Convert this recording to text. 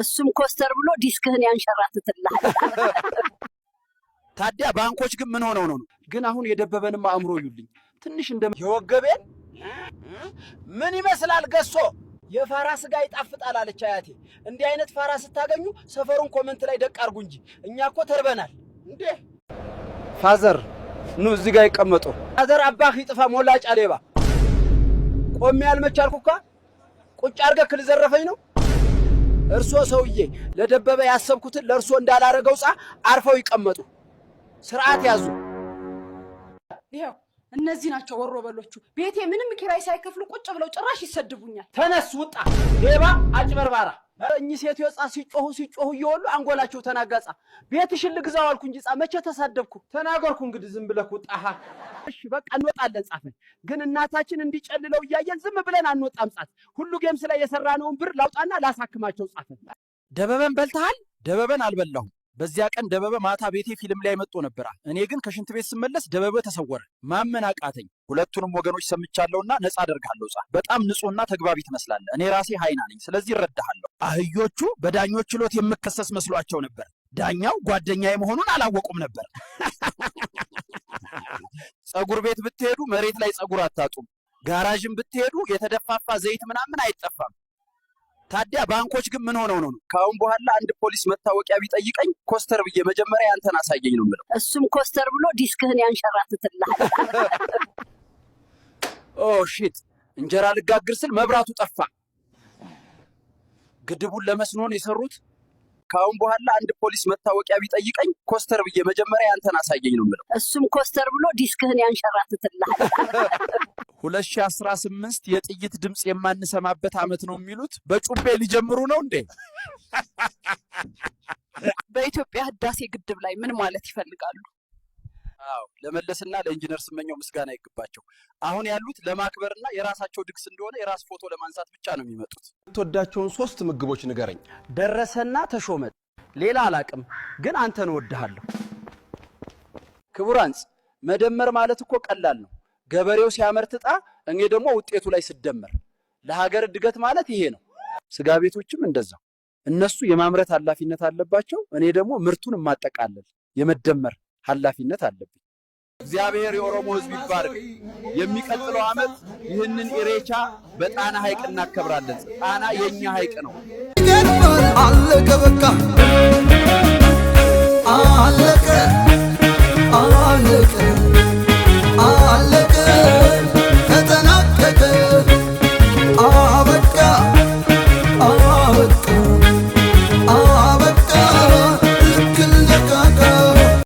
እሱም ኮስተር ብሎ ዲስክህን ያንሸራትትልሃል። ታዲያ ባንኮች ግን ምን ሆነው ነው? ግን አሁን የደበበንም አእምሮ ይሉልኝ ትንሽ የወገቤን ምን ይመስላል ገሶ የፋራ ስጋ ይጣፍጣል አለች አያቴ። እንዲህ አይነት ፋራ ስታገኙ ሰፈሩን ኮሜንት ላይ ደቅ አርጉ እንጂ እኛ እኮ ተርበናል እንዴ። ፋዘር ኑ እዚህ ጋር ይቀመጡ። ፋዘር አባህ ይጥፋ ሞላጫ ሌባ ቆሜ ያልመቻልኩካ ቁጭ አርገህ ክልዘረፈኝ ነው። እርሶ ሰውዬ ለደበበ ያሰብኩትን ለእርሶ እንዳላረገው አርፈው ይቀመጡ። ስርዓት ያዙ። ይሄው እነዚህ ናቸው ወሮ በሎቹ። ቤቴ ምንም ኪራይ ሳይከፍሉ ቁጭ ብለው ጭራሽ ይሰድቡኛል። ተነስ ውጣ ሌባ አጭበርባራ። እኚህ ሴትዮ ሲጮሁ እየወሉ አንጎላቸው ተናጋጻ። ቤትሽን ልግዛው አልኩ እንጂ መቼ ተሳደብኩ? ተናገርኩ እንግዲህ ዝም ብለህ ውጣሃ። እሺ በቃ እንወጣለን ጻፈን። ግን እናታችን እንዲጨልለው እያየን ዝም ብለን አንወጣም ጻፍ። ሁሉ ጌምስ ላይ የሰራነውን ብር ላውጣና ላሳክማቸው ጻፈን። ደበበን በልተሃል? ደበበን አልበላሁም። በዚያ ቀን ደበበ ማታ ቤቴ ፊልም ላይ መጥቶ ነበር። እኔ ግን ከሽንት ቤት ስመለስ ደበበ ተሰወረ። ማመን አቃተኝ። ሁለቱንም ወገኖች ሰምቻለሁና ነፃ አደርጋለሁ። በጣም ንጹህና ተግባቢ ትመስላለህ። እኔ ራሴ ሃይና ነኝ፣ ስለዚህ እረዳሃለሁ። አህዮቹ በዳኞች ችሎት የምከሰስ መስሏቸው ነበር። ዳኛው ጓደኛዬ መሆኑን አላወቁም ነበር። ጸጉር ቤት ብትሄዱ መሬት ላይ ጸጉር አታጡም። ጋራዥም ብትሄዱ የተደፋፋ ዘይት ምናምን አይጠፋም። ታዲያ ባንኮች ግን ምን ሆነው ነው? ካሁን በኋላ አንድ ፖሊስ መታወቂያ ቢጠይቀኝ ኮስተር ብዬ መጀመሪያ አንተን አሳየኝ ነው የምለው። እሱም ኮስተር ብሎ ዲስክህን ያንሸራትትልሃል። ኦ ሺት! እንጀራ ልጋግር ስል መብራቱ ጠፋ። ግድቡን ለመስኖ ነው የሰሩት። ካሁን በኋላ አንድ ፖሊስ መታወቂያ ቢጠይቀኝ ኮስተር ብዬ መጀመሪያ አንተን አሳየኝ ነው የምለው። እሱም ኮስተር ብሎ ዲስክህን ያንሸራትትልሃል። 2018 የጥይት ድምጽ የማንሰማበት አመት ነው የሚሉት። በጩቤ ሊጀምሩ ነው እንዴ? በኢትዮጵያ ህዳሴ ግድብ ላይ ምን ማለት ይፈልጋሉ? አዎ ለመለስና ለኢንጂነር ስመኘው ምስጋና ይገባቸው። አሁን ያሉት ለማክበርና የራሳቸው ድግስ እንደሆነ የራስ ፎቶ ለማንሳት ብቻ ነው የሚመጡት። ተወዳቸውን 3 ምግቦች ንገረኝ። ደረሰና ተሾመ። ሌላ አላቅም፣ ግን አንተን እወድሃለሁ። ክቡራንስ መደመር ማለት እኮ ቀላል ነው። ገበሬው ሲያመርት ዕጣ፣ እኔ ደግሞ ውጤቱ ላይ ስደመር። ለሀገር እድገት ማለት ይሄ ነው። ስጋ ቤቶችም እንደዛው። እነሱ የማምረት ኃላፊነት አለባቸው፣ እኔ ደግሞ ምርቱን ማጠቃለል የመደመር ኃላፊነት አለብኝ። እግዚአብሔር የኦሮሞ ህዝብ ይባርክ። የሚቀጥለው አመት ይህንን ኢሬቻ በጣና ሐይቅ እናከብራለን። ጣና የኛ ሐይቅ ነው። አለቀ በቃ